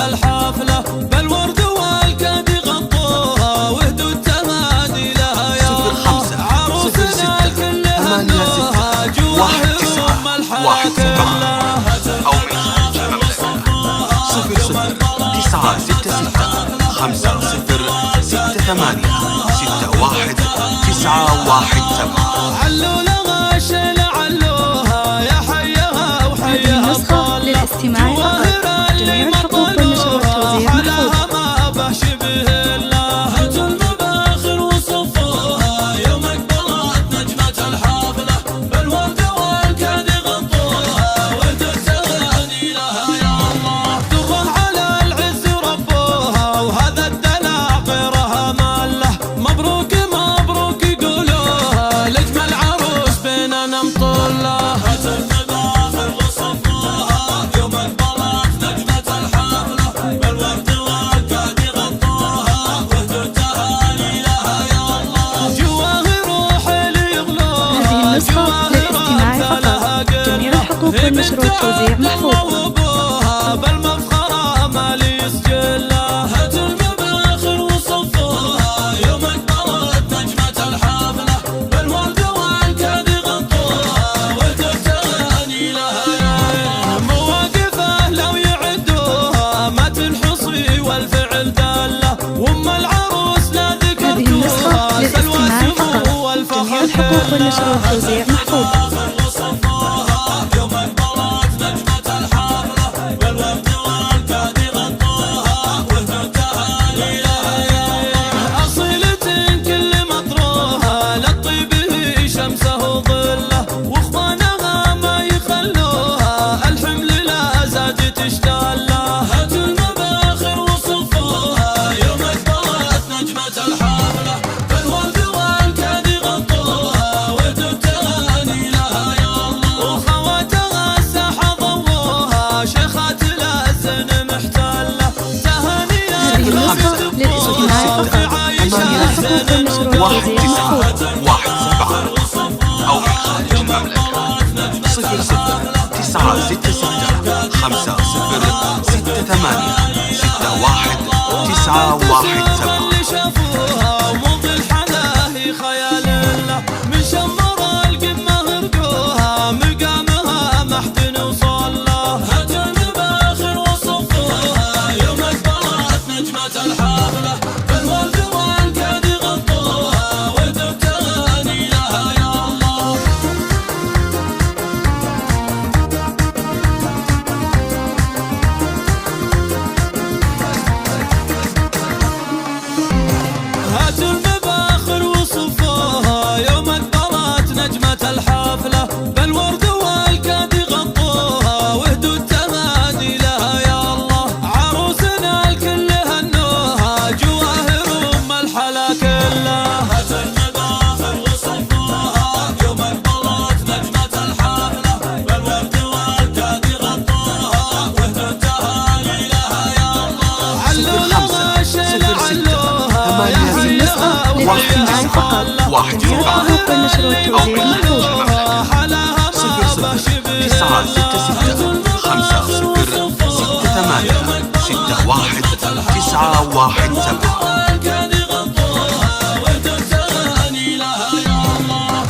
الحفلة بالورد والكاد غطوها وهدوا التهاني لها يا الله. عروسنا الكل هنوها جواهرهم الحلا كلها. أو من خارج المملكة 00966050686117. علوا لها شيل علوها يا حيها وحيها النسخة للاستماع فقط. جميع الحقوق والنشر والتوزيع محفوظ. ما بشبه الله. هاتوا المباخر وصفوها يوم اقبلت نجمة الحفلة بالورد والكاد غطوها وهدوا التهاني لها يا الله. دره على العز ربوها وهذا الدلع غيرها ماله. مبروك مبروك يقولوها لاجمل عروس بيننا مطله. هاتوا المباخر وصفوها يوم اقبلت نجمة الحفلة بالورد والكاد غطوها وهدوا التهاني لها يا الله. جواهر روحي ليغلوها. هذه النسخة للاستماع فقط. جميع الحقوق والنشر والتوزيع محفوظ. بالمفخرة ما لي يسجلها. هاتوا المباخر وصفوها يوم اقبلت نجمة الحفلة بالورد والكاد غطوها وهدوا التهاني لها. مواقفه لو يعدوها ما تنحصي والفعل داله. وام العروس لا هذه النسخة ذكرتوها للاستماع فقط. جميع الحقوق والنشر والتوزيع محفوظ. يوم اقبلت نجمة الحفلة بالورد والكاد غطوها وهدوا التهاني لها. أصيلة كل مطروها للطيب شمسه وظله. واخوانها ما يخلوها الحمل لا زاد تشتاله. هاتوا المباخر وصفوها يوم اقبلت نجمة الحفلة بالورد والكاد غطوها وهدوا التهاني لها يا الله. وخواتها الساحة ضووها شيخات الأزن محتلة. تهانيها هذه النسخة للاستماع فقط. جميع الحقوق والنشر والتوزيع محفوظ. 17 أو من خارج المملكة 00966050686117. اللي شافوها ومضي الحلا هي خيال الله. من شمر القمة هرقوها مقامها محد وصلى. هاتوا المباخر وصفوها يوم اقبلت نجمة الحفلة بالورد والكاد غطوها وهدوا التهاني لها يا الله. هاتوا المباخر وصفوها يوم اقبلت نجمة الحفلة بالورد والكاد غطوها وهدوا التهاني لها يا الله. عروسنا الكل هنوها جواهرهم الحلا كلها. هاتوا المباخر وصفوها يوم اقبلت نجمة الحفلة بالورد والكاد غطوها وهدوا التهاني لها يا الله. علوا لها شيل علوها يا هذه النسخة للاستماع فقط. جميع الحقوق والنشر والتوزيع محفوظ. 00966050686117.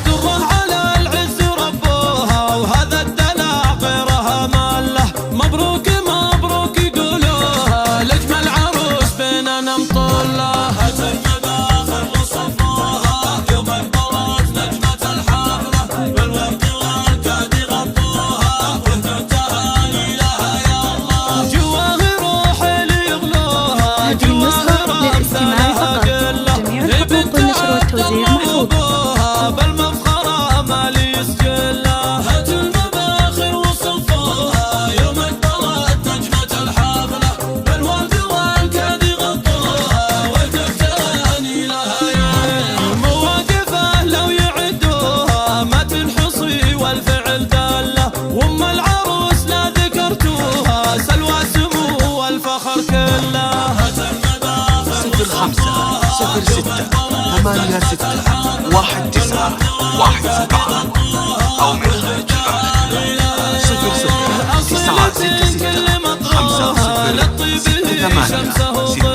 دره على العز ربوها وهذا الدلع غيرها ماله. مبروك مبروك يقولوها لاجمل عروس بيننا مطله. هاتوا المباخر وصفوها يوم اقبلت نجمة الحفلة بالورد والكاد غطوها وهدوا التهاني لها يا الله. جواهر روحي ليغلوها. هذه النسخة للاستماع فقط. 0686919117 أو من خارج المملكة 0096650686